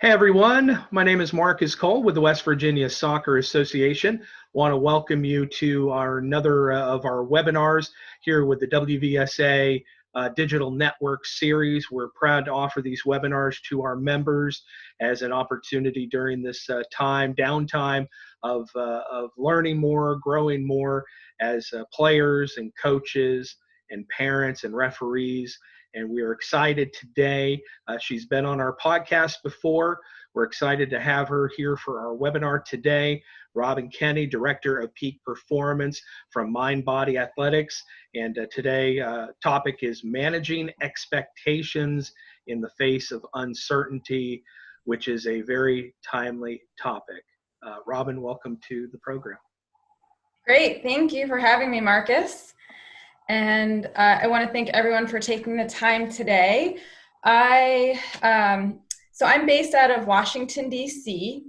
Hey everyone, my name is Marcus Cole with the West Virginia Soccer Association. Want to welcome you to another of our webinars here with the WVSA Digital Network Series. We're proud to offer these webinars to our members as an opportunity during this downtime of learning more, growing more as players and coaches and parents and referees. And we are excited today. She's been on our podcast before. We're excited to have her here for our webinar today. Robyn Kenney, Director of Peak Performance from Mind Body Athletics. And today topic is managing expectations in the face of uncertainty, which is a very timely topic. Robyn, welcome to the program. Great. Thank you for having me, Marcus. And I want to thank everyone for taking the time today. So I'm based out of Washington, D.C.,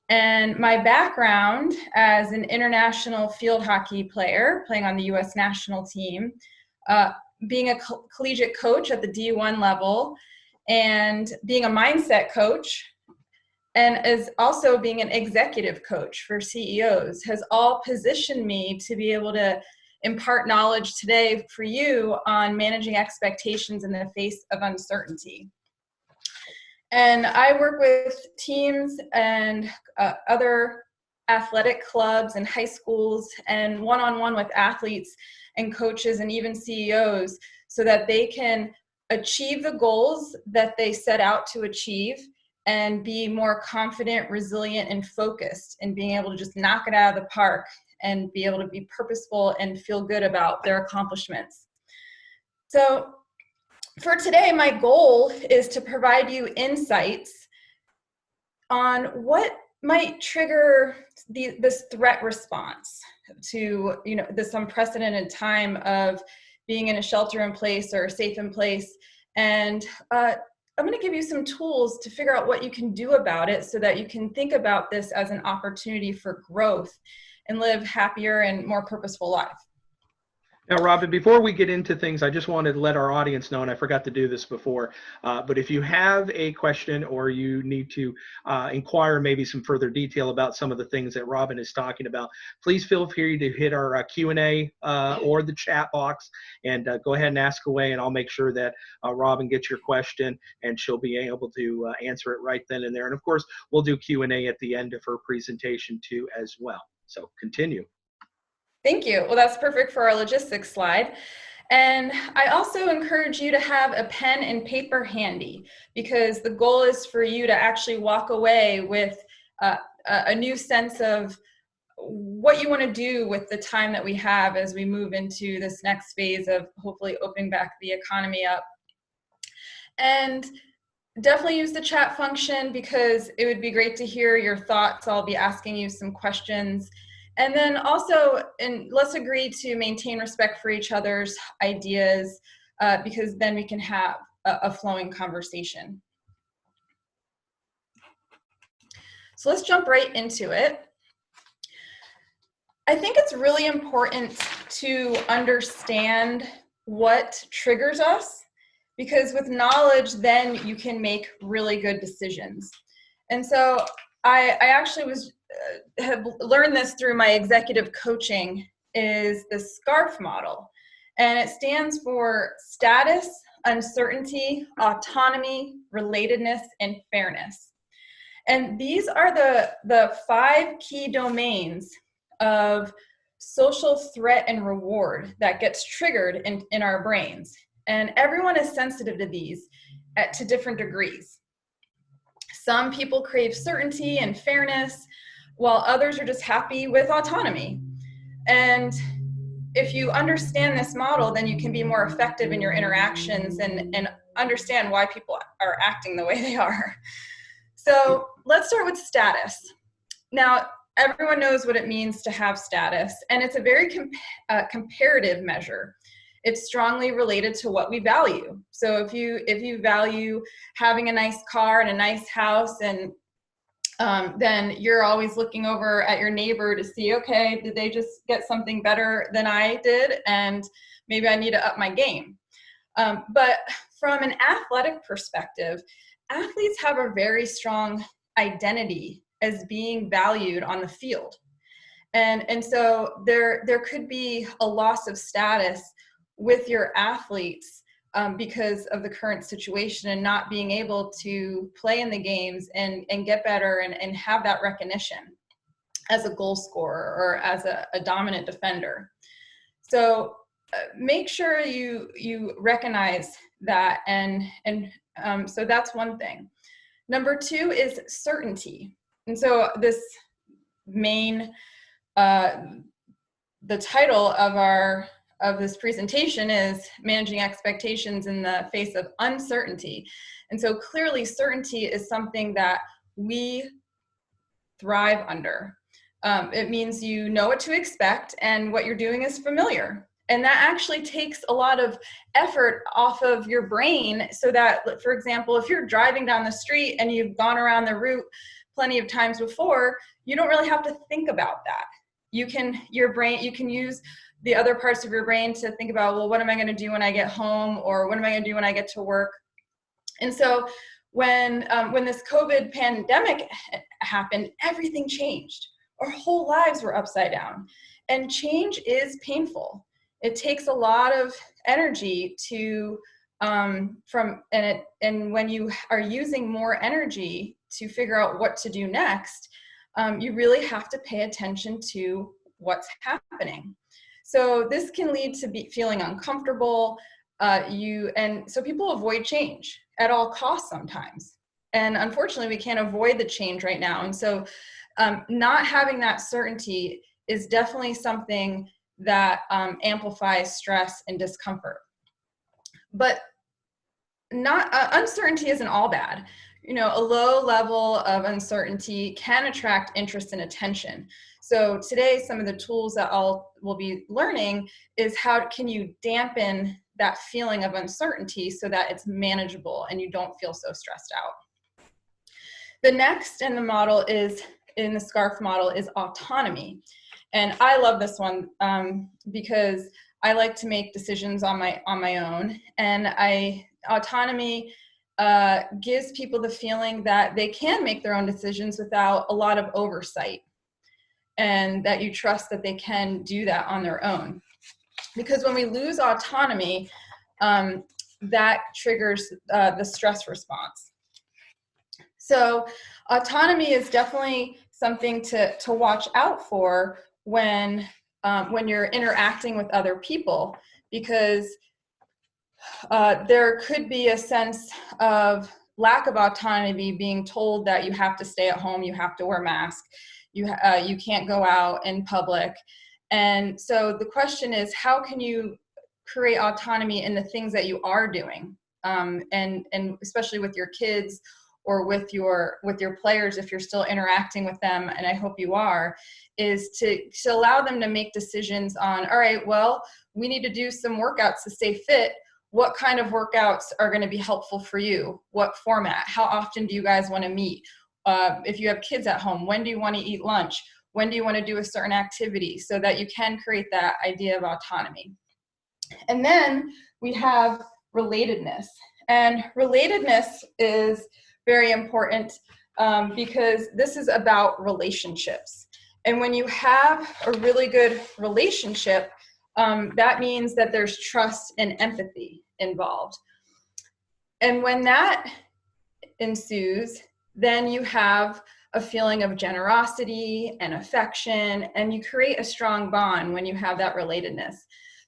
and my background as an international field hockey player, playing on the U.S. national team, being a collegiate coach at the D1 level, and being a mindset coach, and as also being an executive coach for CEOs, has all positioned me to be able to impart knowledge today for you on managing expectations in the face of uncertainty. And I work with teams and other athletic clubs and high schools and one-on-one with athletes and coaches and even CEOs so that they can achieve the goals that they set out to achieve and be more confident, resilient, and focused in being able to just knock it out of the park and be able to be purposeful and feel good about their accomplishments. So for today, my goal is to provide you insights on what might trigger this threat response to this unprecedented time of being in a shelter in place or safe in place. And I'm going to give you some tools to figure out what you can do about it so that you can think about this as an opportunity for growth and live happier and more purposeful life. Now, Robyn, before we get into things, I just wanted to let our audience know, and I forgot to do this before, but if you have a question or you need to inquire maybe some further detail about some of the things that Robyn is talking about, please feel free to hit our Q&A or the chat box and go ahead and ask away, and I'll make sure that Robyn gets your question and she'll be able to answer it right then and there. And of course, we'll do Q&A at the end of her presentation too as well. So continue. Thank you. Well, that's perfect for our logistics slide. And I also encourage you to have a pen and paper handy because the goal is for you to actually walk away with a new sense of what you want to do with the time that we have as we move into this next phase of hopefully opening back the economy up. And definitely use the chat function because it would be great to hear your thoughts. I'll be asking you some questions. And then also, let's agree to maintain respect for each other's ideas because then we can have a flowing conversation. So let's jump right into it. I think it's really important to understand what triggers us because with knowledge, then you can make really good decisions. And so I actually have learned this through my executive coaching is the SCARF model. And it stands for status, uncertainty, autonomy, relatedness, and fairness. And these are the 5 key domains of social threat and reward that gets triggered in our brains. And everyone is sensitive to these to different degrees. Some people crave certainty and fairness, while others are just happy with autonomy. And if you understand this model, then you can be more effective in your interactions and understand why people are acting the way they are. So let's start with status. Now, everyone knows what it means to have status, and it's a very comparative measure. It's strongly related to what we value. So if you value having a nice car and a nice house, and then you're always looking over at your neighbor to see, okay, did they just get something better than I did? And maybe I need to up my game. But from an athletic perspective, athletes have a very strong identity as being valued on the field. And so there could be a loss of status with your athletes because of the current situation and not being able to play in the games and get better and have that recognition as a goal scorer or as a dominant defender. So make sure you recognize that, and so that's one thing. Number two is certainty. And so this main the title of this presentation is Managing Expectations in the Face of Uncertainty. And so clearly certainty is something that we thrive under. It means you know what to expect and what you're doing is familiar. And that actually takes a lot of effort off of your brain, so that, for example, if you're driving down the street and you've gone around the route plenty of times before, you don't really have to think about that. You can use the other parts of your brain to think about, well, what am I going to do when I get home, or what am I going to do when I get to work? And so when this COVID pandemic happened, everything changed. Our whole lives were upside down, and change is painful. It takes a lot of energy to and when you are using more energy to figure out what to do next, you really have to pay attention to what's happening. So this can lead to feeling uncomfortable. So people avoid change at all costs sometimes. And unfortunately, we can't avoid the change right now. And so not having that certainty is definitely something that amplifies stress and discomfort. But uncertainty isn't all bad. A low level of uncertainty can attract interest and attention. So today, some of the tools that we'll be learning is how can you dampen that feeling of uncertainty so that it's manageable and you don't feel so stressed out. The next in the SCARF model is autonomy. And I love this one because I like to make decisions on my own. And autonomy gives people the feeling that they can make their own decisions without a lot of oversight, and that you trust that they can do that on their own. Because when we lose autonomy, that triggers the stress response. So autonomy is definitely something to watch out for when you're interacting with other people, because there could be a sense of lack of autonomy, being told that you have to stay at home, you have to wear a mask, you can't go out in public. And so the question is, how can you create autonomy in the things that you are doing, and especially with your kids or with your players, if you're still interacting with them, and I hope you are, is to allow them to make decisions on, all right, well, we need to do some workouts to stay fit. What kind of workouts are going to be helpful for you? What format? How often do you guys want to meet? If you have kids at home, when do you want to eat lunch? When do you want to do a certain activity? So that you can create that idea of autonomy. And then we have relatedness. And relatedness is very important because this is about relationships. And when you have a really good relationship, that means that there's trust and empathy involved. And when that ensues, then you have a feeling of generosity and affection, and you create a strong bond when you have that relatedness.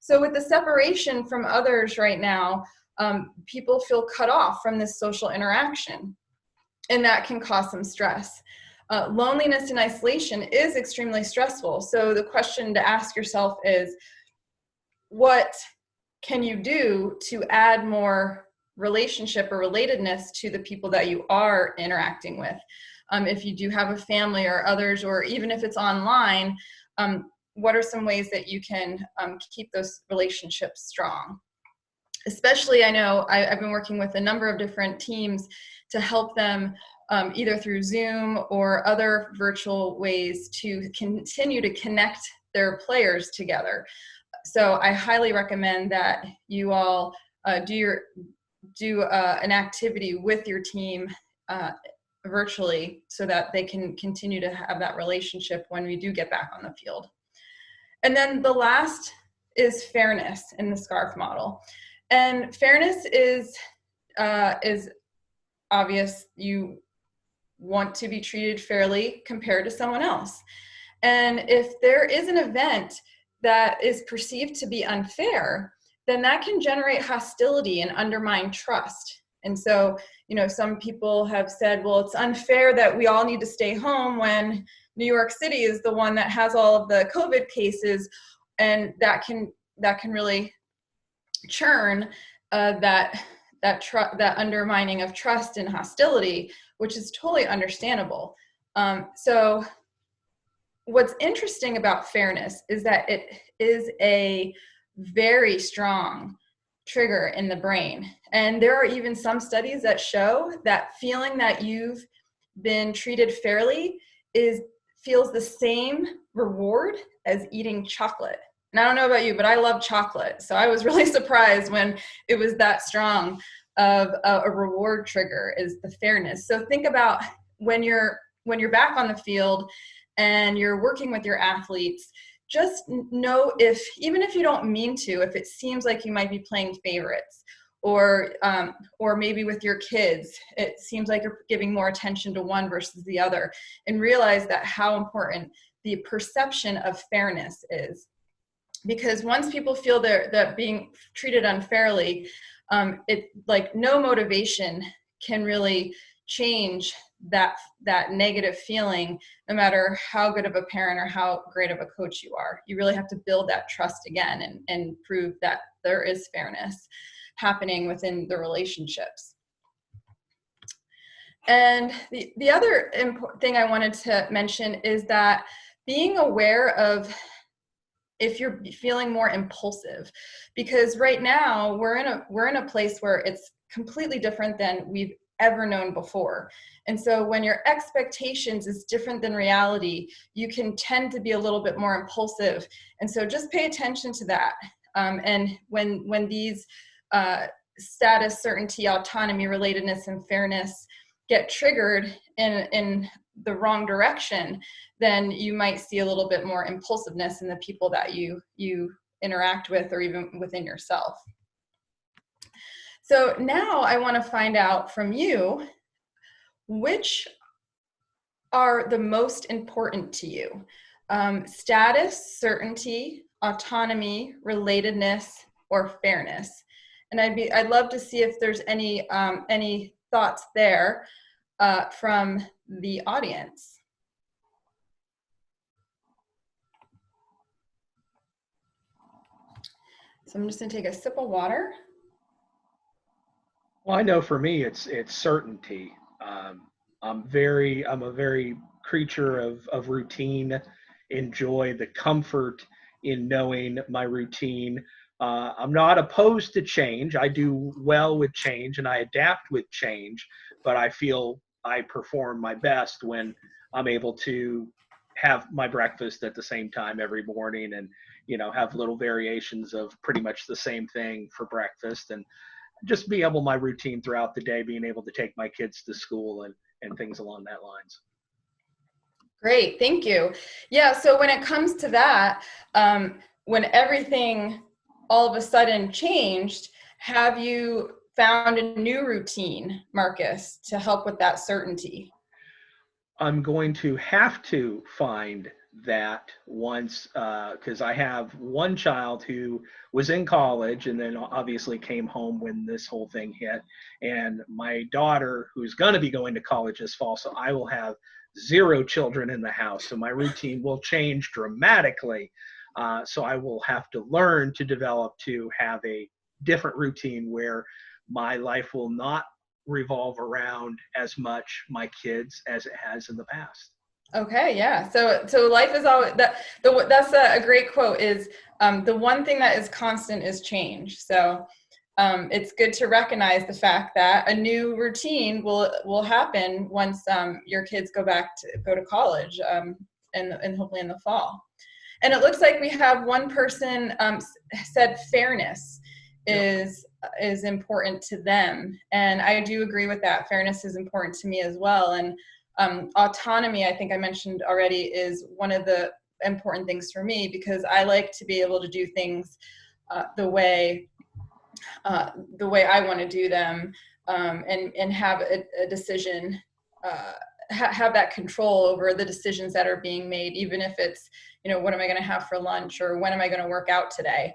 So with the separation from others right now, people feel cut off from this social interaction, and that can cause some stress. Loneliness and isolation is extremely stressful. So the question to ask yourself is, what can you do to add more relationship or relatedness to the people that you are interacting with? If you do have a family or others, or even if it's online, what are some ways that you can keep those relationships strong? Especially, I know I've been working with a number of different teams to help them either through Zoom or other virtual ways to continue to connect their players together. So I highly recommend that you all do do an activity with your team virtually so that they can continue to have that relationship when we do get back on the field. And then the last is fairness in the SCARF model. And fairness is obvious. You want to be treated fairly compared to someone else. And if there is an event that is perceived to be unfair, then that can generate hostility and undermine trust. And so, some people have said, well, it's unfair that we all need to stay home when New York City is the one that has all of the COVID cases, and that can really churn that undermining of trust and hostility, which is totally understandable. So what's interesting about fairness is that it is a very strong trigger in the brain. And there are even some studies that show that feeling that you've been treated fairly feels the same reward as eating chocolate. And I don't know about you, but I love chocolate. So I was really surprised when it was that strong of a reward trigger, is the fairness. So think about when you're back on the field and you're working with your athletes, just know, even if you don't mean to, if it seems like you might be playing favorites, or maybe with your kids, it seems like you're giving more attention to one versus the other, and realize that how important the perception of fairness is. Because once people feel they're being treated unfairly, it like no motivation can really change that negative feeling, no matter how good of a parent or how great of a coach you are. You really have to build that trust again and prove that there is fairness happening within the relationships. And the other important thing I wanted to mention is that being aware of if you're feeling more impulsive, because right now we're in a place where it's completely different than we've ever known before. And so when your expectations is different than reality, you can tend to be a little bit more impulsive. And so just pay attention to that. And when these status, certainty, autonomy, relatedness, and fairness get triggered in the wrong direction, then you might see a little bit more impulsiveness in the people that you interact with, or even within yourself. So now I want to find out from you, which are the most important to you? Status, certainty, autonomy, relatedness, or fairness? And I'd love to see if there's any thoughts there from the audience. So I'm just going to take a sip of water. Well, I know for me, it's certainty. I'm a very creature of routine. Enjoy the comfort in knowing my routine. I'm not opposed to change. I do well with change and I adapt with change, but I feel I perform my best when I'm able to have my breakfast at the same time every morning, and have little variations of pretty much the same thing for breakfast, and just be able my routine throughout the day, being able to take my kids to school and things along that lines. Great, thank you. Yeah, so when it comes to that, when everything all of a sudden changed, have you found a new routine, Marcus, to help with that certainty? I'm going to have to find that once, because I have one child who was in college and then obviously came home when this whole thing hit, and my daughter who's going to be going to college this fall, so I will have 0 children in the house, so my routine will change dramatically. So I will have to learn to develop to have a different routine where my life will not revolve around as much my kids as it has in the past. Okay, yeah. So life is always that's a great quote, is the one thing that is constant is change. So it's good to recognize the fact that a new routine will happen once your kids go to college, and hopefully in the fall. And it looks like we have one person said fairness. is important to them. And I do agree with that. Fairness is important to me as well. And autonomy, I think I mentioned already, is one of the important things for me, because I like to be able to do things the way I want to do them, and have a decision, have that control over the decisions that are being made, even if it's, what am I going to have for lunch, or when am I going to work out today?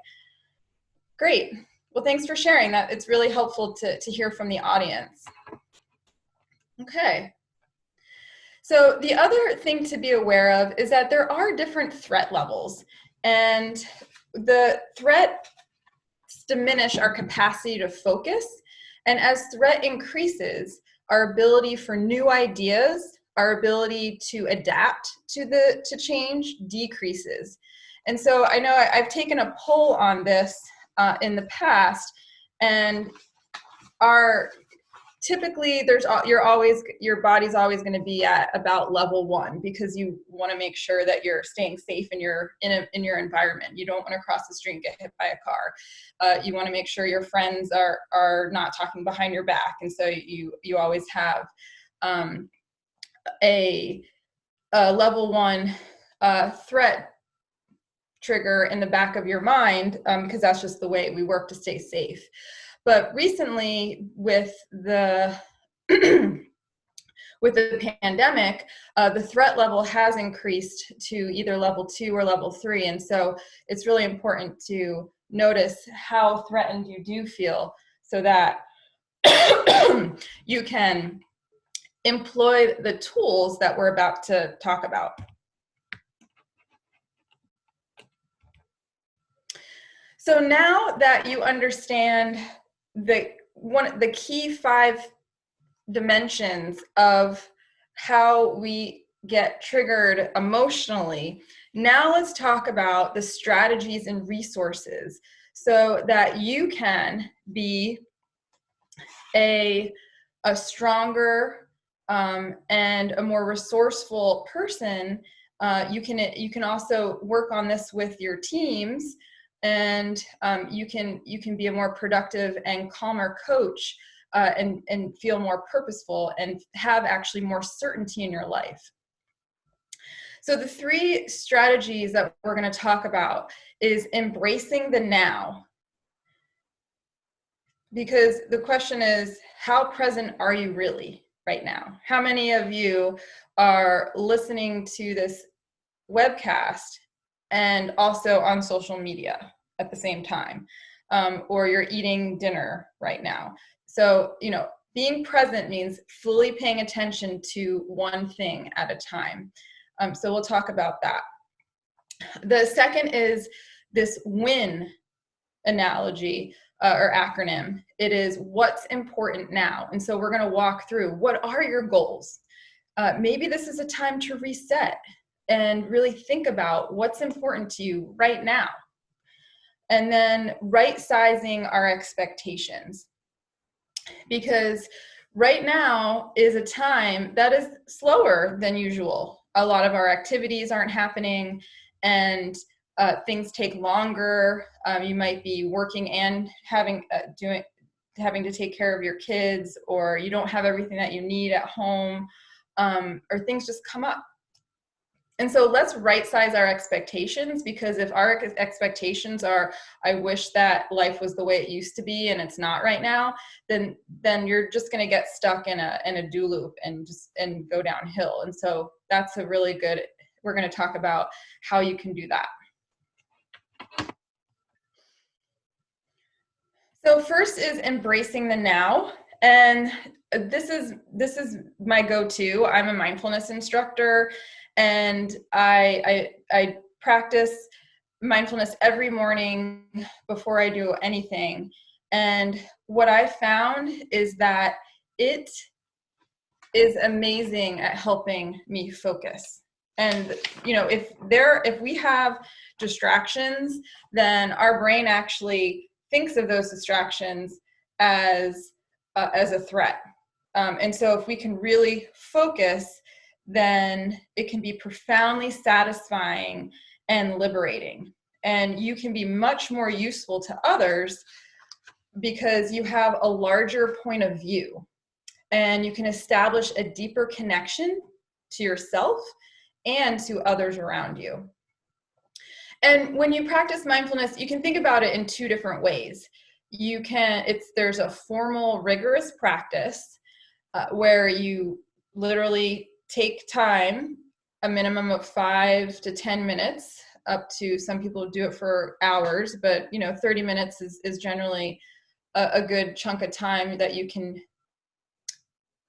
Great. Well, thanks for sharing that. It's really helpful to hear from the audience. Okay. So the other thing to be aware of is that there are different threat levels, and the threats diminish our capacity to focus. And as threat increases, our ability for new ideas, our ability to adapt to change decreases. And so I know I've taken a poll on this in the past, and typically your body's always going to be at about level 1, because you want to make sure that you're staying safe in your environment. You don't want to cross the street and get hit by a car. You want to make sure your friends are not talking behind your back, and so you always have a level 1 threat trigger in the back of your mind, because that's just the way we work to stay safe. But recently, with the pandemic, the threat level has increased to either level 2 or level 3, and so it's really important to notice how threatened you do feel, so that you can employ the tools that we're about to talk about. So now that you understand the key 5 dimensions of how we get triggered emotionally, now let's talk about the strategies and resources so that you can be a stronger and a more resourceful person. You can also work on this with your teams, and you can be a more productive and calmer coach, and feel more purposeful and have actually more certainty in your life. So the 3 strategies that we're going to talk about is embracing the now. Because the question is, how present are you really right now? How many of you are listening to this webcast and also on social media at the same time, or you're eating dinner right now? So, being present means fully paying attention to one thing at a time. So we'll talk about that. The second is this WIN analogy or acronym. It is what's important now. And so we're going to walk through, what are your goals? Maybe this is a time to reset and really think about what's important to you right now. And then right-sizing our expectations. Because right now is a time that is slower than usual. A lot of our activities aren't happening, and things take longer. You might be working and having to take care of your kids, or you don't have everything that you need at home, or things just come up. And so let's right-size our expectations, because if our expectations are, I wish that life was the way it used to be and it's not right now, then you're just going to get stuck in a do loop and go downhill. And so that's a really good, we're going to talk about how you can do that. So first is embracing the now. And this is my go-to. I'm a mindfulness instructor, and I practice mindfulness every morning before I do anything. And what I found is that it is amazing at helping me focus. And if we have distractions, then our brain actually thinks of those distractions as a threat. And so if we can really focus, then it can be profoundly satisfying and liberating. And you can be much more useful to others because you have a larger point of view and you can establish a deeper connection to yourself and to others around you. And when you practice mindfulness, you can think about it in two different ways. There's a formal, rigorous practice where you literally take time, a minimum of 5 to 10 minutes, up to some people do it for hours, but 30 minutes is generally a good chunk of time that you can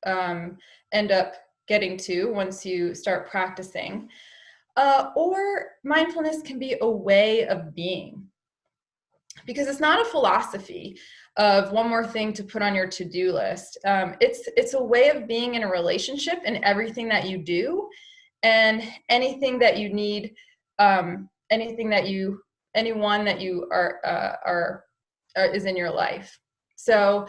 end up getting to once you start practicing. Or mindfulness can be a way of being, because it's not a philosophy of one more thing to put on your to-do list. It's a way of being in a relationship in everything that you do, and anything that you need, anyone that you are is in your life. So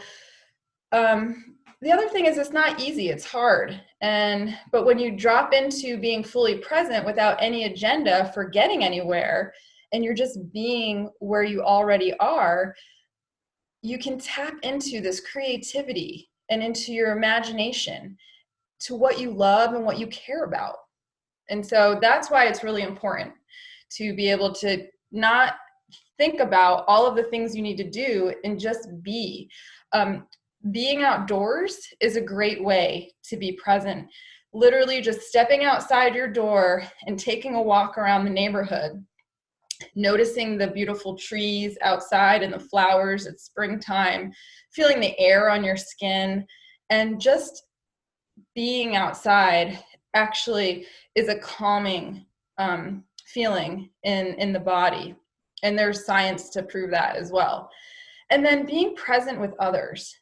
the other thing is, it's not easy, it's hard. But when you drop into being fully present without any agenda for getting anywhere, and you're just being where you already are, you can tap into this creativity and into your imagination, to what you love and what you care about. And so that's why it's really important to be able to not think about all of the things you need to do and just be. Being outdoors is a great way to be present. Literally just stepping outside your door and taking a walk around the neighborhood, noticing the beautiful trees outside and the flowers. It's springtime, feeling the air on your skin, and just being outside actually is a calming feeling in the body. And there's science to prove that as well. And then being present with others.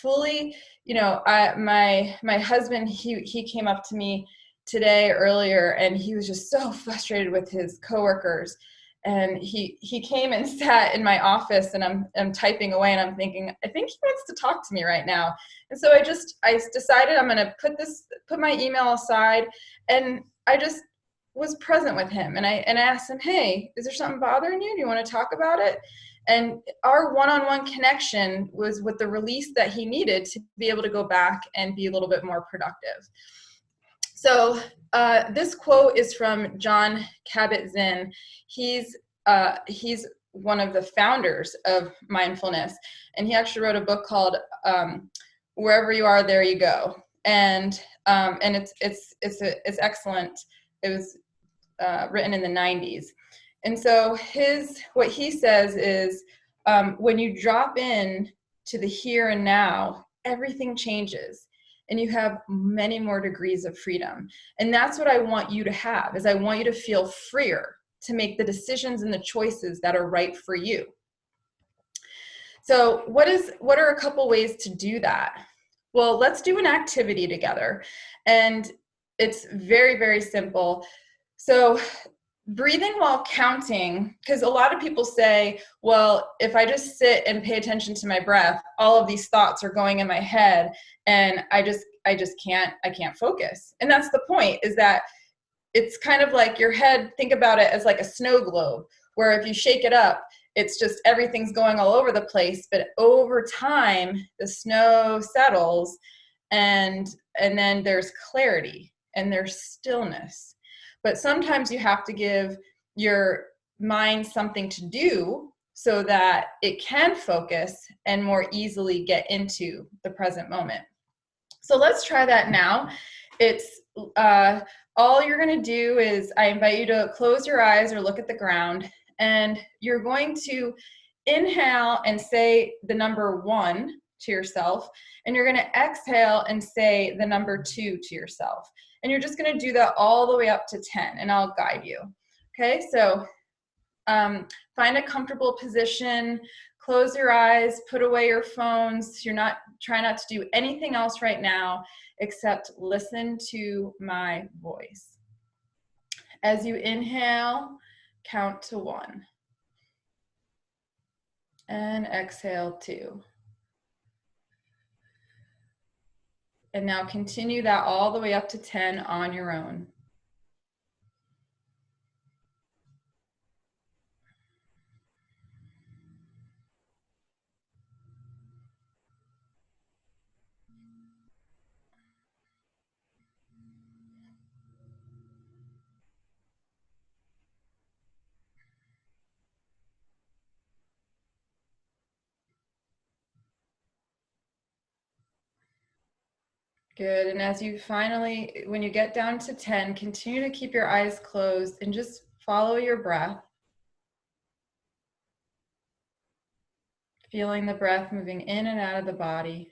Fully, my husband, he came up to me today earlier, and he was just so frustrated with his coworkers. And he came and sat in my office, and I'm typing away, and I'm thinking, I think he wants to talk to me right now. And so I decided I'm going to put my email aside, and I just was present with him. And I asked him, hey, is there something bothering you? Do you want to talk about it? And our one-on-one connection was with the release that he needed to be able to go back and be a little bit more productive. So this quote is from Jon Kabat-Zinn. He's one of the founders of mindfulness, and he actually wrote a book called "Wherever You Are, There You Go," and it's excellent. It was written in the 90s. And so what he says is, when you drop in to the here and now, everything changes, and you have many more degrees of freedom. And that's what I want you to have, is I want you to feel freer to make the decisions and the choices that are right for you. So what are a couple ways to do that? Well, let's do an activity together. And it's very, very simple. So breathing while counting, because a lot of people say, well, if I just sit and pay attention to my breath, all of these thoughts are going in my head, and I can't focus. And that's the point, is that it's kind of like your head, think about it as like a snow globe, where if you shake it up, it's just everything's going all over the place. But over time, the snow settles, and then there's clarity and there's stillness. But sometimes you have to give your mind something to do so that it can focus and more easily get into the present moment. So let's try that now. It's all you're going to do is, I invite you to close your eyes or look at the ground, and you're going to inhale and say the number 1 to yourself, and you're going to exhale and say the number 2 to yourself. And you're just going to do that all the way up to 10, and I'll guide you. Okay, so find a comfortable position, close your eyes, put away your phones. Try not to do anything else right now except listen to my voice. As you inhale, count to 1. And exhale 2. And now continue that all the way up to 10 on your own. Good. And as you finally, when you get down to 10, continue to keep your eyes closed and just follow your breath. Feeling the breath moving in and out of the body.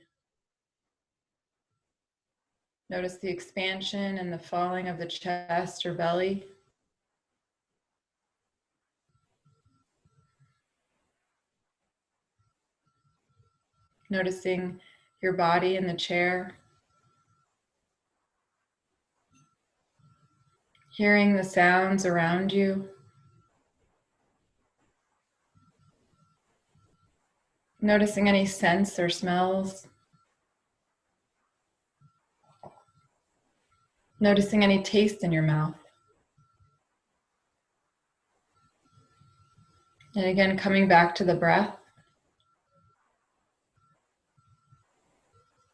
Notice the expansion and the falling of the chest or belly. Noticing your body in the chair. Hearing the sounds around you. Noticing any scents or smells. Noticing any taste in your mouth. And again, coming back to the breath.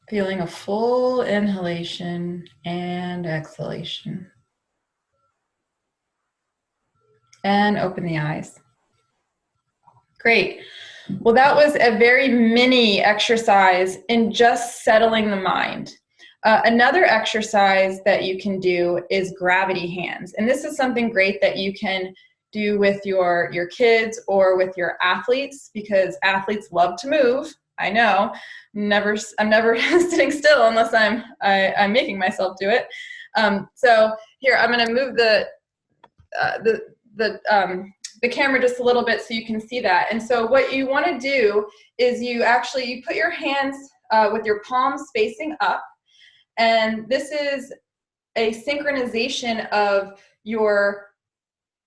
Feeling a full inhalation and exhalation. And open the eyes. Great. Well, that was a very mini exercise in just settling the mind. Another exercise that you can do is gravity hands. And this is something great that you can do with your kids or with your athletes, because athletes love to move. I know. I'm never sitting still unless I'm making myself do it. So here, I'm going to move the camera just a little bit so you can see that. And so what you want to do is you put your hands with your palms facing up. And this is a synchronization of your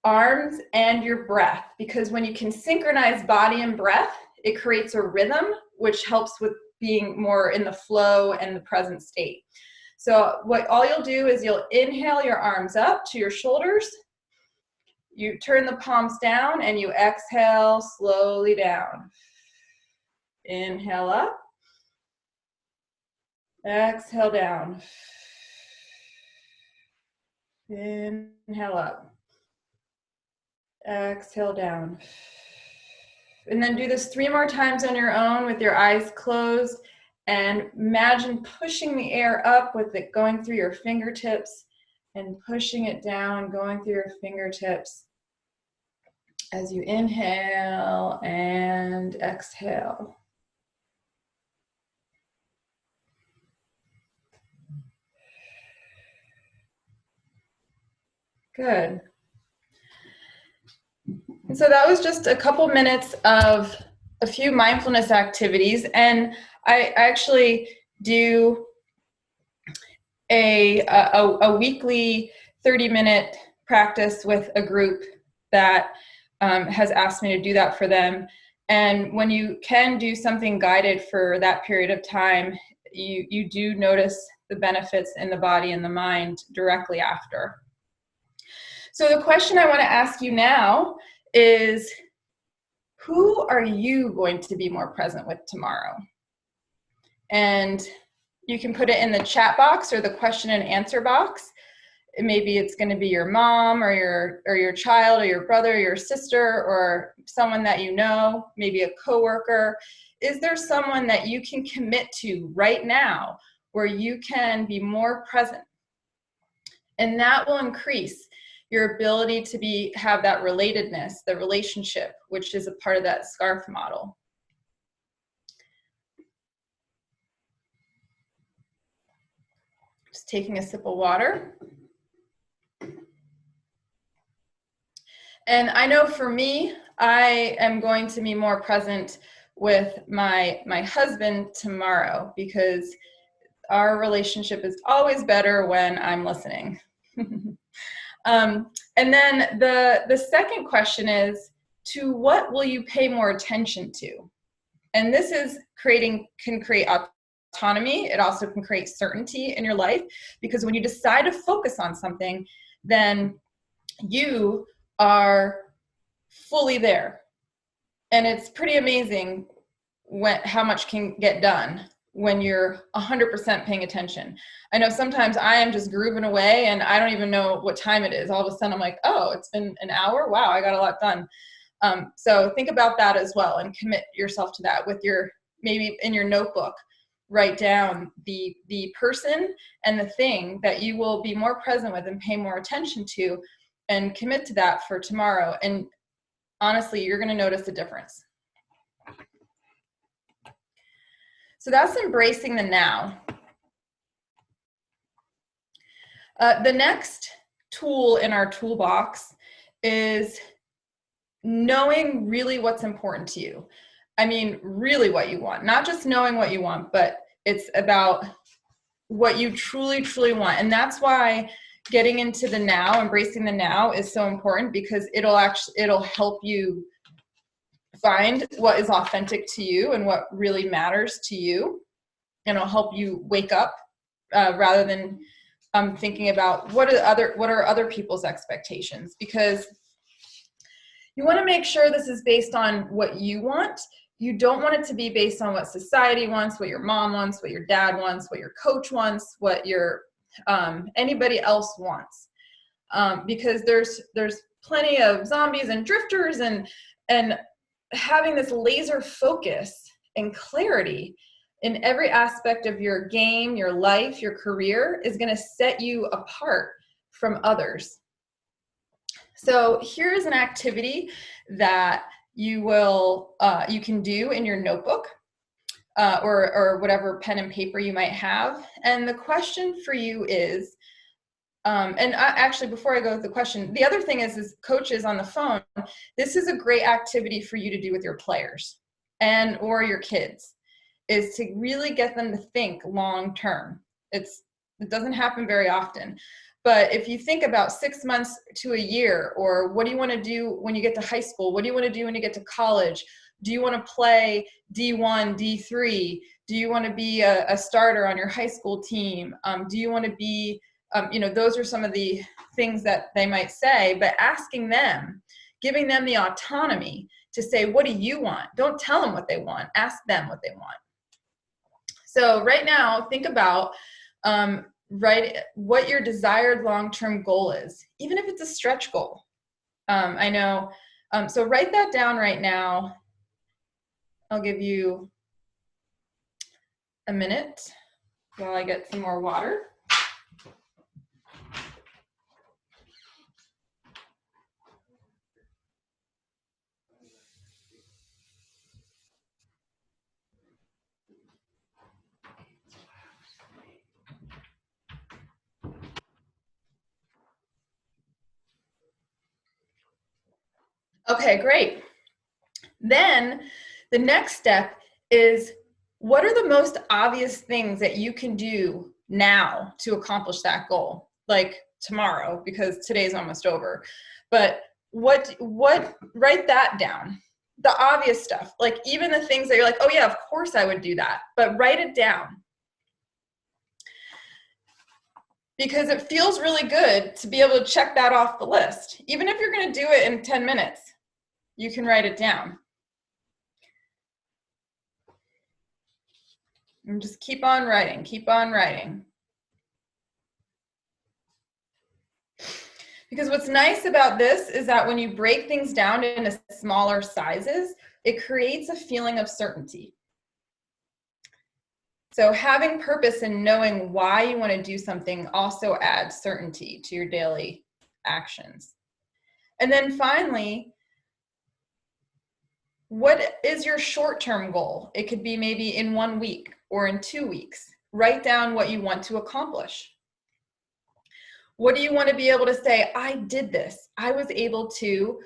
arms and your breath, because when you can synchronize body and breath, it creates a rhythm, which helps with being more in the flow and the present state. So all you'll do is you'll inhale your arms up to your shoulders. You turn the palms down and you exhale slowly down. Inhale up. Exhale down. Inhale up. Exhale down. And then do this 3 more times on your own with your eyes closed, and imagine pushing the air up with it going through your fingertips and pushing it down, going through your fingertips as you inhale and exhale. Good. And so that was just a couple minutes of a few mindfulness activities, and I actually do a weekly 30-minute practice with a group that has asked me to do that for them. And when you can do something guided for that period of time, you do notice the benefits in the body and the mind directly after. So the question I want to ask you now is, who are you going to be more present with tomorrow? And you can put it in the chat box or the question and answer box. Maybe it's going to be your mom or your child or your brother or your sister or someone that you know, maybe a coworker. Is there someone that you can commit to right now where you can be more present? And that will increase your ability to have that relatedness, the relationship, which is a part of that SCARF model. Just taking a sip of water. And I know for me, I am going to be more present with my husband tomorrow, because our relationship is always better when I'm listening. And then the second question is, to what will you pay more attention to? And this is can create autonomy. It also can create certainty in your life, because when you decide to focus on something, then you are fully there. And it's pretty amazing how much can get done when you're 100% paying attention. I know sometimes I am just grooving away and I don't even know what time it is. All of a sudden I'm like, oh, it's been an hour. Wow, I got a lot done. So think about that as well and commit yourself to that with maybe in your notebook. write down the person and the thing that you will be more present with and pay more attention to, and commit to that for tomorrow. And honestly, you're going to notice a difference. So that's embracing the now. The next tool in our toolbox is knowing really what's important to you. I mean, really what you want, not just knowing what you want, but it's about what you truly, truly want. And that's why getting into the now, embracing the now, is so important, because it'll help you find what is authentic to you and what really matters to you. And it'll help you wake up rather than thinking about what are other people's expectations, because you want to make sure this is based on what you want. You don't want it to be based on what society wants, what your mom wants, what your dad wants, what your coach wants, what your anybody else wants, because there's plenty of zombies and drifters, and having this laser focus and clarity in every aspect of your game, your life, your career is going to set you apart from others. So here's an activity that you can do in your notebook or whatever pen and paper you might have. And the question for you is, actually, before I go with the question, the other thing is coaches on the phone, this is a great activity for you to do with your players or your kids, is to really get them to think long term. It doesn't happen very often. But if you think about 6 months to a year, or what do you want to do when you get to high school? What do you want to do when you get to college? Do you want to play D1, D3? Do you want to be a starter on your high school team? Do you want to be, those are some of the things that they might say, but asking them, giving them the autonomy to say, what do you want? Don't tell them what they want. Ask them what they want. So right now, think about what your desired long-term goal is, even if it's a stretch goal. I know. So write that down right now. I'll give you a minute while I get some more water. Okay, great. Then the next step is, what are the most obvious things that you can do now to accomplish that goal? Like tomorrow, because today's almost over. But what write that down. The obvious stuff, like even the things that you're like, oh yeah, of course I would do that, but write it down. Because it feels really good to be able to check that off the list. Even if you're going to do it in 10 minutes, you can write it down. And just keep on writing, keep on writing. Because what's nice about this is that when you break things down into smaller sizes, it creates a feeling of certainty. So having purpose and knowing why you want to do something also adds certainty to your daily actions. And then finally, what is your short-term goal? It could be maybe in 1 week or in 2 weeks. Write down what you want to accomplish. What do you want to be able to say, I did this. I was able to,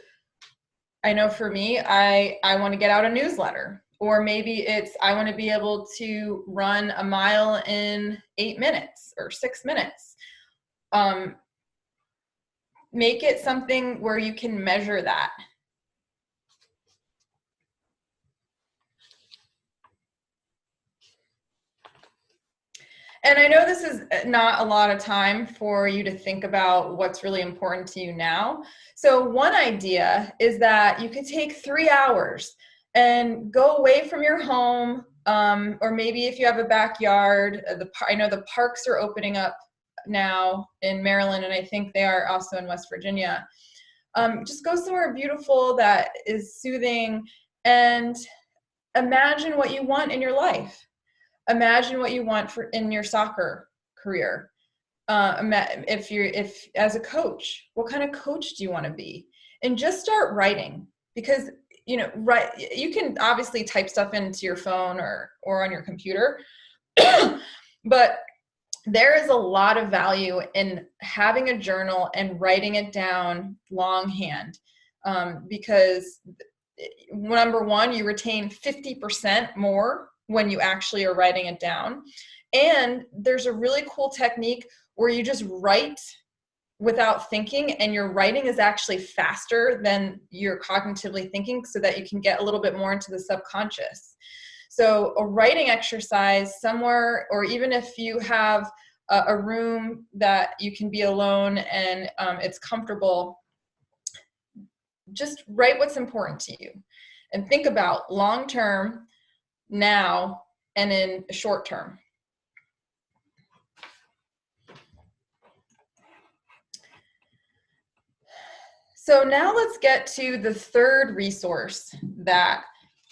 I know for me, I want to get out a newsletter. Or maybe it's, I want to be able to run a mile in 8 minutes or 6 minutes. Make it something where you can measure that. And I know this is not a lot of time for you to think about what's really important to you now. So one idea is that you could take 3 hours and go away from your home, or maybe if you have a backyard, I know the parks are opening up now in Maryland, and I think they are also in West Virginia. Just go somewhere beautiful that is soothing and imagine what you want in your life. Imagine what you want for in your soccer career. If as a coach, what kind of coach do you want to be? And just start writing, because you can obviously type stuff into your phone or on your computer, but there is a lot of value in having a journal and writing it down longhand, because number one, you retain 50% more when you actually are writing it down. And there's a really cool technique where you just write without thinking, and your writing is actually faster than you're cognitively thinking, so that you can get a little bit more into the subconscious. So a writing exercise somewhere, or even if you have a room that you can be alone and it's comfortable, just write what's important to you and think about long term, now, and in short term. So now let's get to the third resource that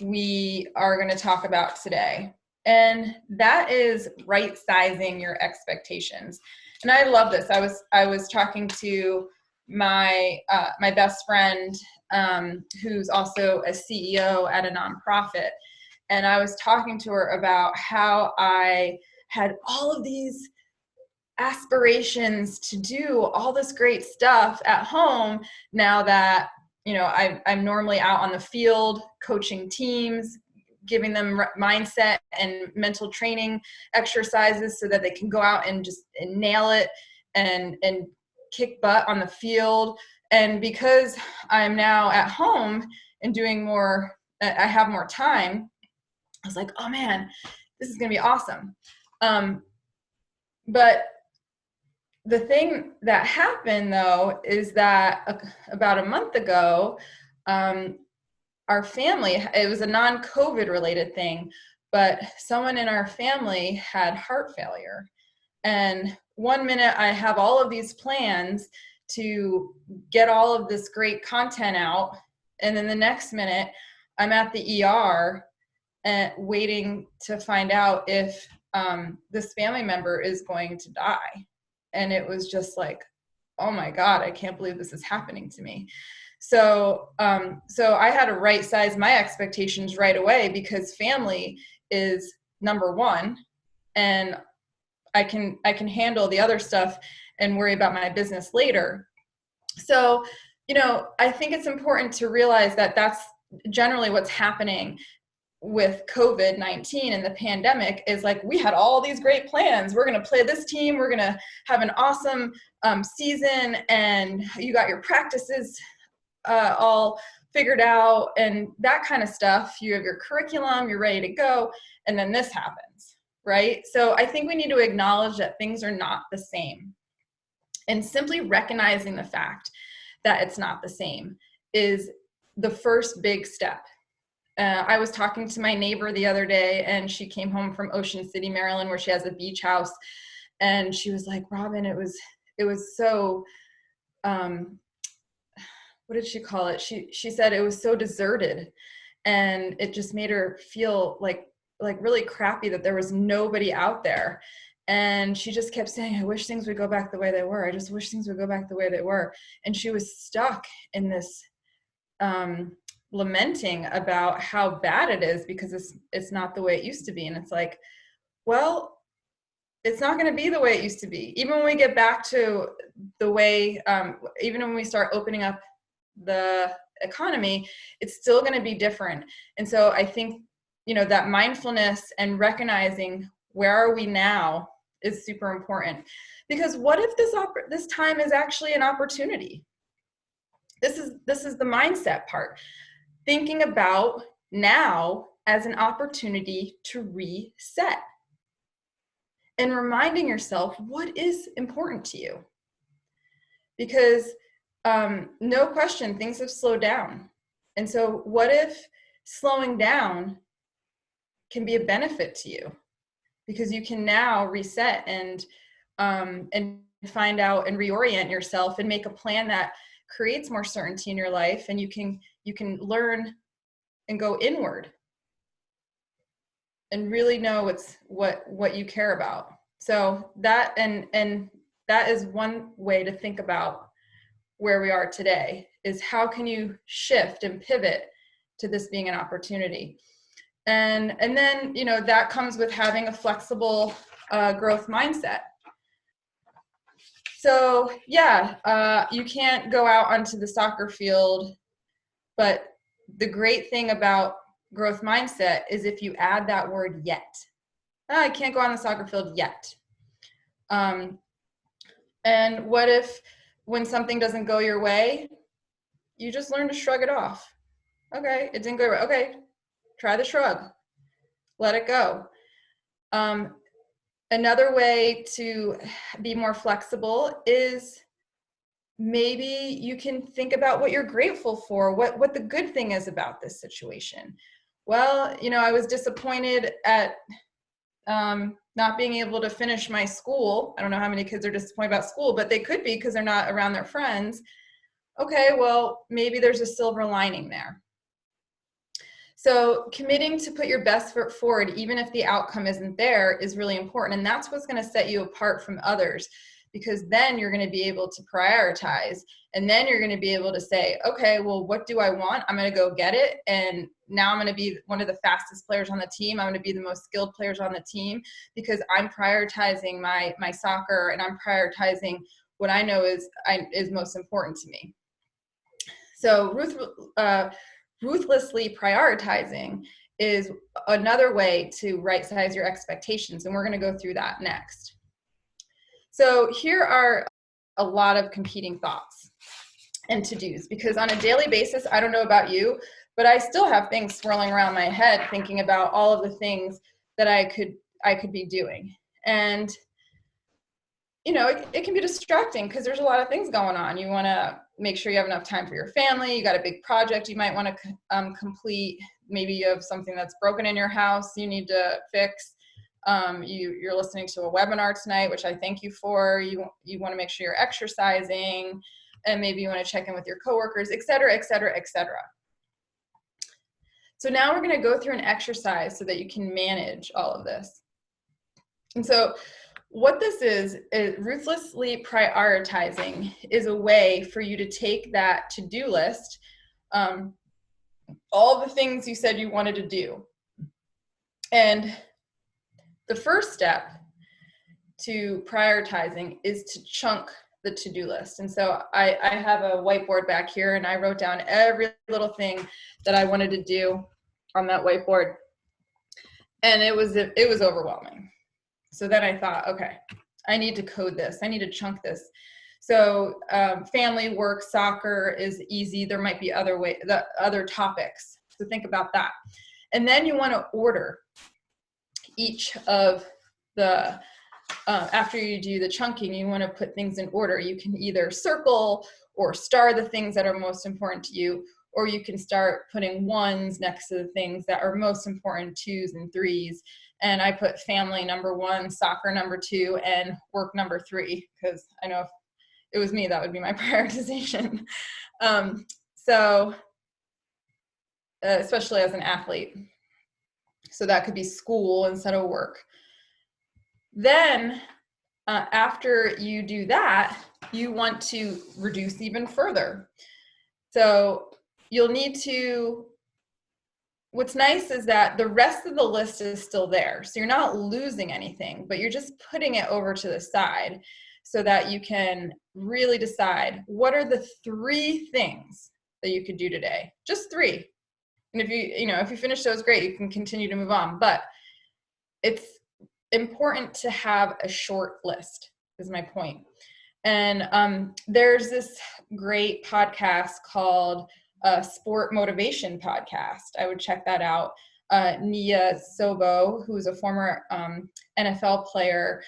we are going to talk about today. And that is right sizing your expectations. And I love this. I was talking to my best friend, who's also a CEO at a nonprofit, and I was talking to her about how I had all of these aspirations to do all this great stuff at home now that I'm normally out on the field coaching teams, giving them mindset and mental training exercises so that they can go out and just nail it and kick butt on the field. And because I'm now at home and doing more, I have more time, I was like, oh man, this is gonna be awesome. But the thing that happened, though, is that about a month ago, our family, it was a non-COVID related thing, but someone in our family had heart failure. And one minute I have all of these plans to get all of this great content out, and then the next minute I'm at the ER and waiting to find out if this family member is going to die. And it was just like, oh my God, I can't believe this is happening to me. So I had to right size my expectations right away, because family is number one, and I can handle the other stuff and worry about my business later. So, I think it's important to realize that that's generally what's happening with COVID-19 and the pandemic. Is like, we had all these great plans. We're going to play this team. We're going to have an awesome season, and you got your practices all figured out and that kind of stuff. You have your curriculum, you're ready to go. And then this happens, right? So I think we need to acknowledge that things are not the same. And simply recognizing the fact that it's not the same is the first big step. I was talking to my neighbor the other day, and she came home from Ocean City, Maryland, where she has a beach house. And she was like, Robyn, it was so, what did she call it? She said it was so deserted, and it just made her feel like really crappy that there was nobody out there. And she just kept saying, I wish things would go back the way they were. I just wish things would go back the way they were. And she was stuck in this, lamenting about how bad it is, because it's not the way it used to be. And it's like, well, it's not going to be the way it used to be. Even when we get back to the way, even when we start opening up the economy, it's still going to be different. And so I think, that mindfulness and recognizing where are we now is super important. Because what if this time is actually an opportunity? This is the mindset part. Thinking about now as an opportunity to reset, and reminding yourself what is important to you. Because no question, things have slowed down. And so what if slowing down can be a benefit to you? Because you can now reset and find out and reorient yourself and make a plan that creates more certainty in your life, and you can learn and go inward. and really know what you care about. So that, and that is one way to think about where we are today, is how can you shift and pivot to this being an opportunity. And then, you know, that comes with having a flexible growth mindset. So yeah, you can't go out onto the soccer field, but the great thing about growth mindset is if you add that word yet. I can't go on the soccer field yet. And what if when something doesn't go your way, you just learn to shrug it off? Okay, it didn't go right. Okay, try the shrug. Let it go. Another way to be more flexible is maybe you can think about what you're grateful for, what the good thing is about this situation. Well, you know, I was disappointed at not being able to finish my school. I don't know how many kids are disappointed about school, but they could be because they're not around their friends. Okay, well, maybe there's a silver lining there. So committing to put your best foot forward, even if the outcome isn't there, is really important. And that's what's going to set you apart from others, because then you're going to be able to prioritize. And then you're going to be able to say, okay, well, what do I want? I'm going to go get it. And now I'm going to be one of the fastest players on the team. I'm going to be the most skilled players on the team because I'm prioritizing my soccer, and I'm prioritizing what I know is most important to me. So ruthlessly prioritizing is another way to right-size your expectations, and we're going to go through that next. So here are a lot of competing thoughts and to-dos, because on a daily basis, I don't know about you, but I still have things swirling around my head thinking about all of the things that I could be doing. And you know, it can be distracting because there's a lot of things going on. You want to make sure you have enough time for your family. You got a big project you might want to complete. Maybe you have something that's broken in your house you need to fix. You're listening to a webinar tonight, which I thank you for. You want to make sure you're exercising, and maybe you want to check in with your coworkers, et cetera, et cetera, et cetera. So now we're going to go through an exercise so that you can manage all of this. And so what this is ruthlessly prioritizing is a way for you to take that to-do list, all the things you said you wanted to do. And the first step to prioritizing is to chunk the to-do list. And so I have a whiteboard back here, and I wrote down every little thing that I wanted to do on that whiteboard. And it was overwhelming. So then I thought, okay, I need to code this. I need to chunk this. So family, work, soccer is easy. There might be other topics. So think about that. And then you want to order each of the, after you do the chunking, you want to put things in order. You can either circle or star the things that are most important to you, or you can start putting ones next to the things that are most important, 2s and 3s. And I put family number 1, soccer number 2, and work number 3, because I know if it was me, that would be my prioritization. Especially as an athlete. So that could be school instead of work. Then after you do that, you want to reduce even further. So you'll need to, what's nice is that the rest of the list is still there. So you're not losing anything, but you're just putting it over to the side so that you can really decide what are the 3 things that you could do today. Just 3. And if you finish those, great, you can continue to move on. But it's important to have a short list, is my point. And there's this great podcast called Sport Motivation Podcast. I would check that out. Nia Sobo, who's a former NFL player,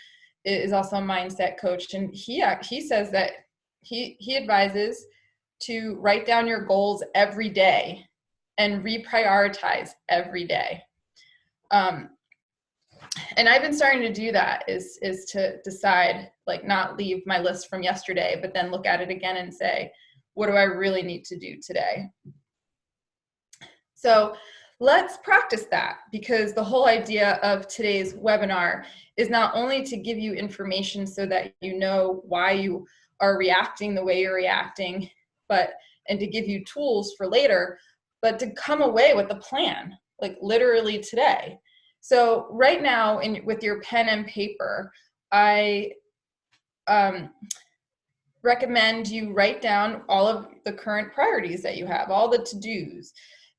is also a mindset coach, and he says that he advises to write down your goals every day and reprioritize every day. And I've been starting to do that, is to decide, like, not leave my list from yesterday, but then look at it again and say, what do I really need to do today? So let's practice that, because the whole idea of today's webinar is not only to give you information so that you know why you are reacting the way you're reacting, and to give you tools for later, but to come away with a plan, like literally today. So right now, with your pen and paper, I recommend you write down all of the current priorities that you have, all the to-dos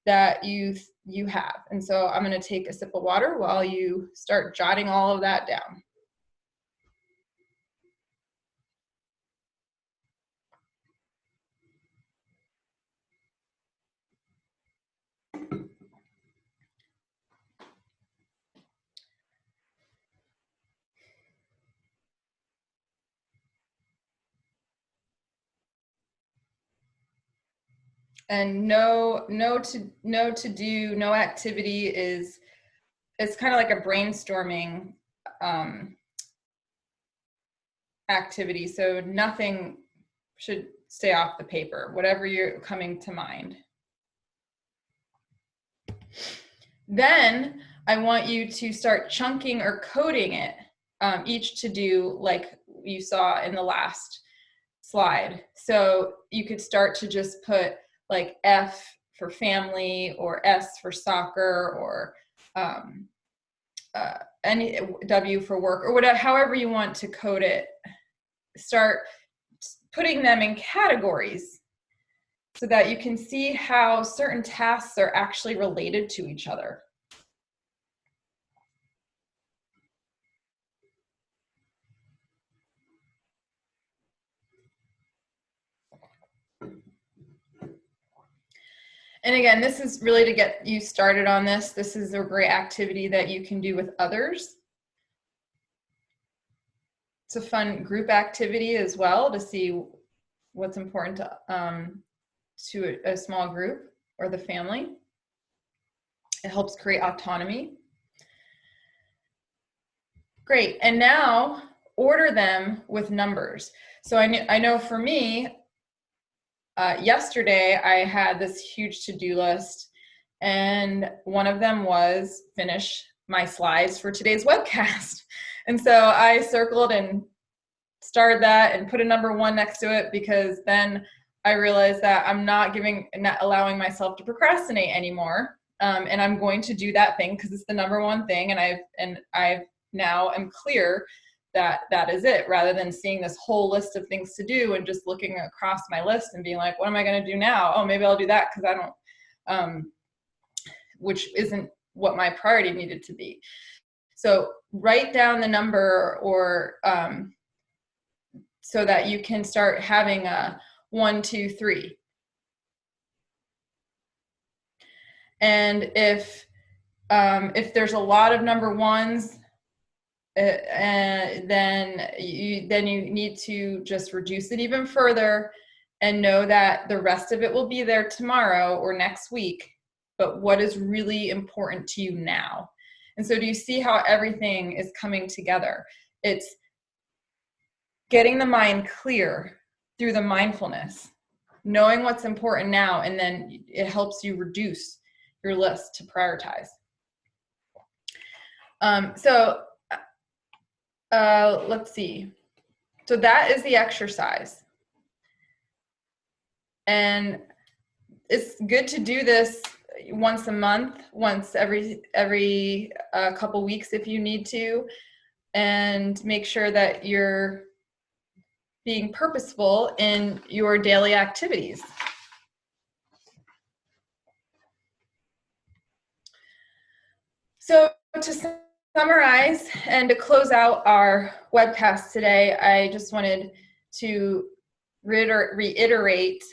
that you have. And so I'm going to take a sip of water while you start jotting all of that down. And no activity is, it's kind of like a brainstorming activity. So nothing should stay off the paper, whatever you're coming to mind. Then I want you to start chunking or coding it, each to do, like you saw in the last slide. So you could start to just put like F for family, or S for soccer, or any W for work, or whatever, however you want to code it. Start putting them in categories so that you can see how certain tasks are actually related to each other. And again, this is really to get you started on this. This is a great activity that you can do with others. It's a fun group activity as well to see what's important to a small group or the family. It helps create autonomy. Great, and now order them with numbers. So I know for me, yesterday I had this huge to-do list, and one of them was finish my slides for today's webcast. And so I circled and started that and put a number 1 next to it, because then I realized that I'm not allowing myself to procrastinate anymore. And I'm going to do that thing because it's the number 1 thing, and I've now am clear that that is it, rather than seeing this whole list of things to do and just looking across my list and being like, what am I going to do now? Oh, maybe I'll do that because I don't, which isn't what my priority needed to be. So write down the number, or so that you can start having a 1, 2, 3. And if there's a lot of number 1s, then you need to just reduce it even further and know that the rest of it will be there tomorrow or next week, but what is really important to you now. And so do you see how everything is coming together? It's getting the mind clear through the mindfulness, knowing what's important now, and then it helps you reduce your list to prioritize. Let's see. So that is the exercise. And it's good to do this once a month, once every couple weeks if you need to, and make sure that you're being purposeful in your daily activities. So to summarize and to close out our webcast today, I just wanted to reiterate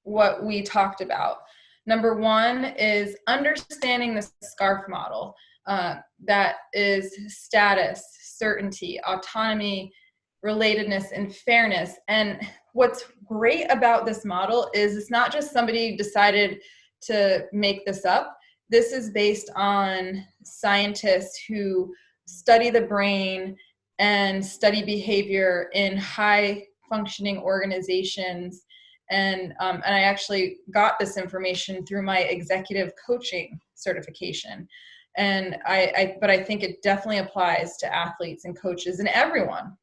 what we talked about. Number 1 is understanding the SCARF model. That is status, certainty, autonomy, relatedness, and fairness. And what's great about this model is it's not just somebody decided to make this up. This is based on scientists who study the brain and study behavior in high functioning organizations. And I actually got this information through my executive coaching certification. And but I think it definitely applies to athletes and coaches and everyone.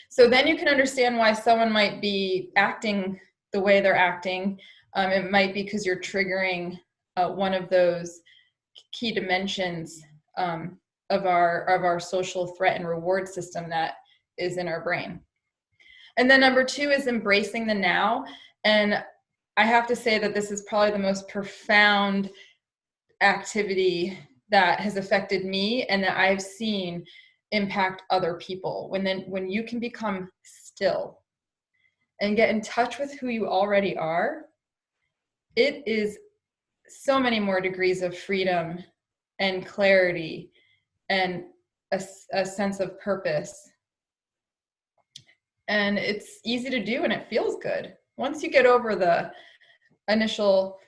So then you can understand why someone might be acting the way they're acting. It might be because you're triggering one of those key dimensions of our social threat and reward system that is in our brain. And then number 2 is embracing the now. And I have to say that this is probably the most profound activity that has affected me and that I've seen impact other people. When you can become still and get in touch with who you already are, it is so many more degrees of freedom and clarity and a sense of purpose. And it's easy to do and it feels good. Once you get over the initial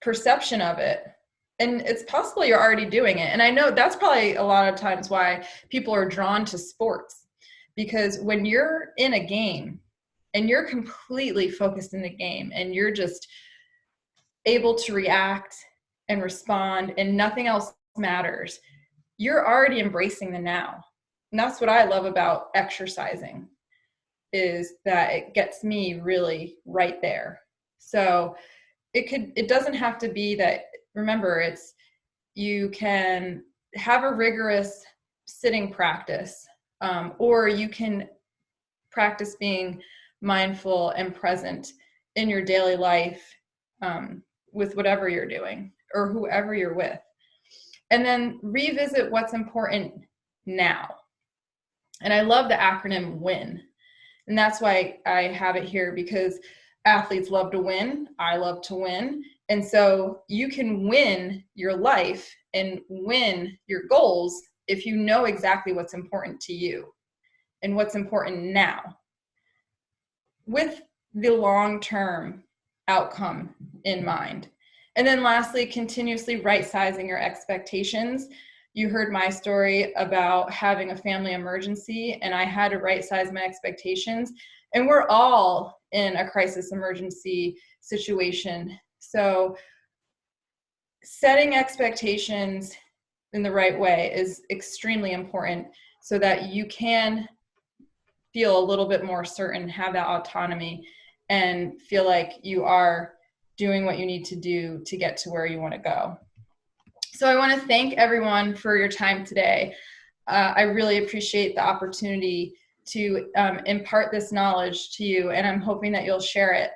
perception of it, and it's possible you're already doing it. And I know that's probably a lot of times why people are drawn to sports, because when you're in a game and you're completely focused in the game and you're just able to react and respond and nothing else matters, you're already embracing the now. And that's what I love about exercising, is that it gets me really right there. So it doesn't have to be that, remember, you can have a rigorous sitting practice, or you can practice being mindful and present in your daily life with whatever you're doing or whoever you're with. And then revisit what's important now. And I love the acronym WIN. And that's why I have it here, because athletes love to win. I love to win. And so you can win your life and win your goals if you know exactly what's important to you and what's important now, with the long-term outcome in mind. And then lastly, continuously right-sizing your expectations. You heard my story about having a family emergency, and I had to right-size my expectations. And we're all in a crisis emergency situation. So setting expectations in the right way is extremely important so that you can feel a little bit more certain, have that autonomy, and feel like you are doing what you need to do to get to where you want to go. So I want to thank everyone for your time today. I really appreciate the opportunity to impart this knowledge to you, and I'm hoping that you'll share it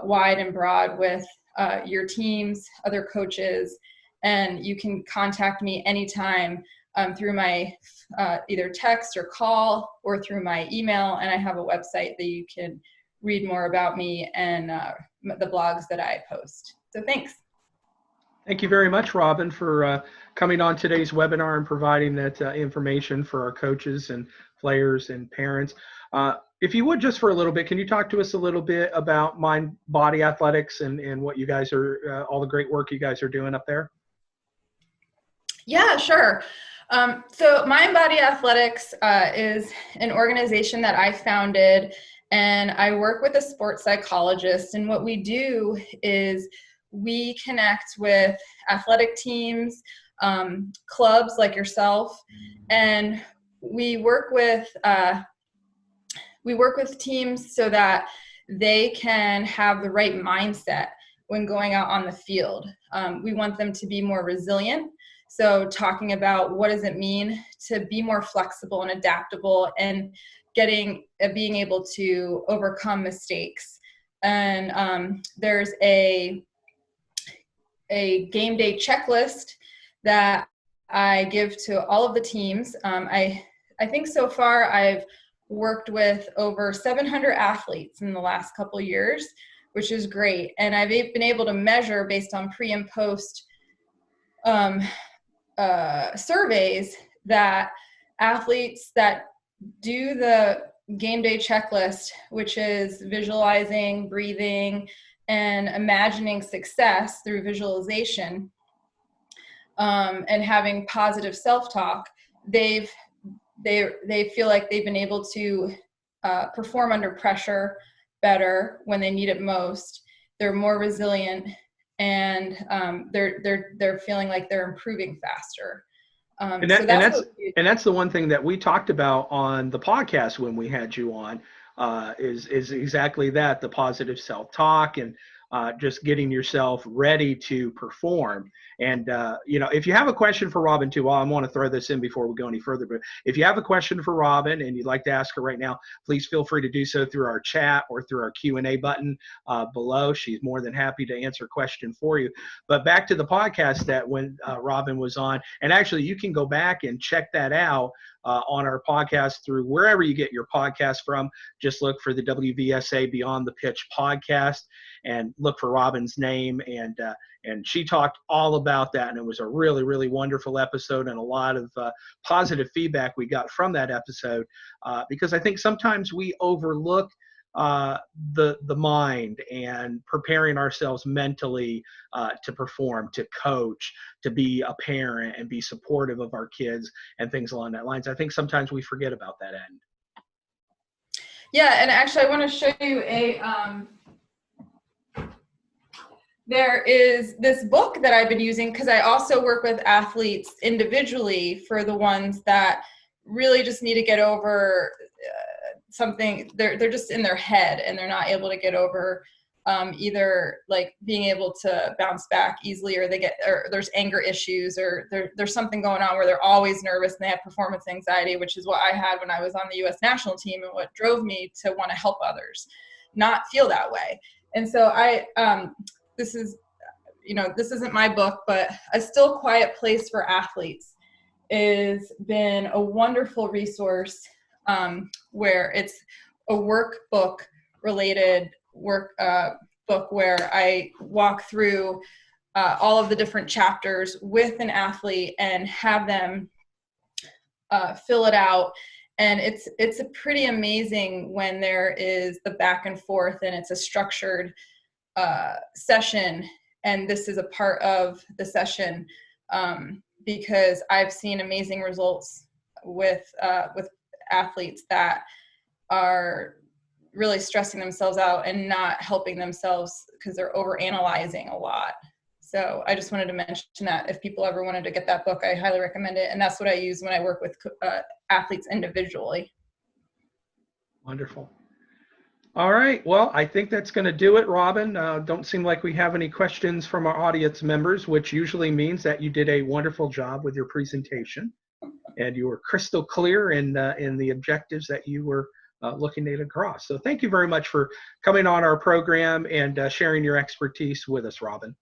wide and broad with your teams, other coaches, and you can contact me anytime through my either text or call or through my email, and I have a website that you can read more about me and the blogs that I post. So thanks. Thank you very much, Robyn, for coming on today's webinar and providing that information for our coaches and players and parents. If you would, just for a little bit, can you talk to us a little bit about Mind Body Athletics and what you guys are, all the great work you guys are doing up there? Yeah, sure. So Mind Body Athletics is an organization that I founded, and I work with a sports psychologist. And what we do is we connect with athletic teams, clubs like yourself, and we work with teams so that they can have the right mindset when going out on the field. We want them to be more resilient. So talking about what does it mean to be more flexible and adaptable, and being able to overcome mistakes. And there's a game day checklist that I give to all of the teams. I think so far I've worked with over 700 athletes in the last couple of years, which is great. And I've been able to measure, based on pre and post surveys, that athletes that do the game day checklist, which is visualizing, breathing, and imagining success through visualization, and having positive self-talk, they feel like they've been able to perform under pressure better when they need it most. They're more resilient, and they're feeling like they're improving faster. And So that's the one thing that we talked about on the podcast when we had you on, is exactly that, the positive self-talk, and just getting yourself ready to perform. And if you have a question for Robyn too, well, I want to throw this in before we go any further, but if you have a question for Robyn and you'd like to ask her right now, please feel free to do so through our chat or through our Q&A button below. She's more than happy to answer a question for you. But back to the podcast that when Robyn was on, and actually you can go back and check that out on our podcast through wherever you get your podcast from. Just look for the WVSA Beyond the Pitch podcast and look for Robyn's name, and she talked all about that, and it was a really, really wonderful episode, and a lot of positive feedback we got from that episode, because I think sometimes we overlook the mind and preparing ourselves mentally to perform, to coach, to be a parent and be supportive of our kids and things along that lines. I think sometimes we forget about that end. Yeah, and actually I want to show you there is this book that I've been using, because I also work with athletes individually for the ones that really just need to get over something. They're just in their head and they're not able to get over either like being able to bounce back easily, or there's anger issues, or there's something going on where they're always nervous and they have performance anxiety, which is what I had when I was on the U.S. national team, and what drove me to want to help others not feel that way. And so this isn't my book, but A Still Quiet Place for Athletes has been a wonderful resource, where it's a workbook related book where I walk through all of the different chapters with an athlete and have them fill it out. And it's a pretty amazing when there is the back and forth and it's a structured session, and this is a part of the session, because I've seen amazing results with athletes that are really stressing themselves out and not helping themselves because they're overanalyzing a lot. So I just wanted to mention that if people ever wanted to get that book, I highly recommend it. And that's what I use when I work with athletes individually. Wonderful. All right. Well, I think that's going to do it, Robyn. Don't seem like we have any questions from our audience members, which usually means that you did a wonderful job with your presentation and you were crystal clear in the objectives that you were looking to get across. So thank you very much for coming on our program and sharing your expertise with us, Robyn.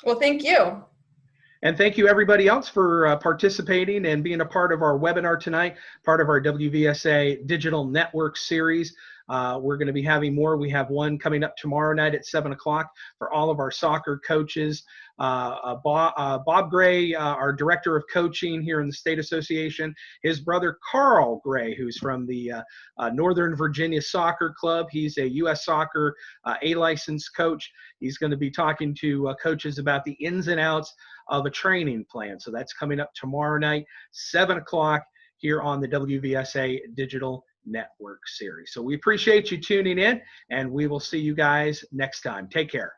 Well, thank you. And thank you everybody else for participating and being a part of our webinar tonight, part of our WVSA Digital Network Series. We're going to be having more. We have one coming up tomorrow night at 7 o'clock for all of our soccer coaches. Bob Gray, our Director of Coaching here in the State Association, his brother Carl Gray, who's from the Northern Virginia Soccer Club. He's a U.S. Soccer A-licensed coach. He's going to be talking to coaches about the ins and outs of a training plan. So that's coming up tomorrow night, 7 o'clock here on the WVSA Digital Network Series. So we appreciate you tuning in, and we will see you guys next time. Take care.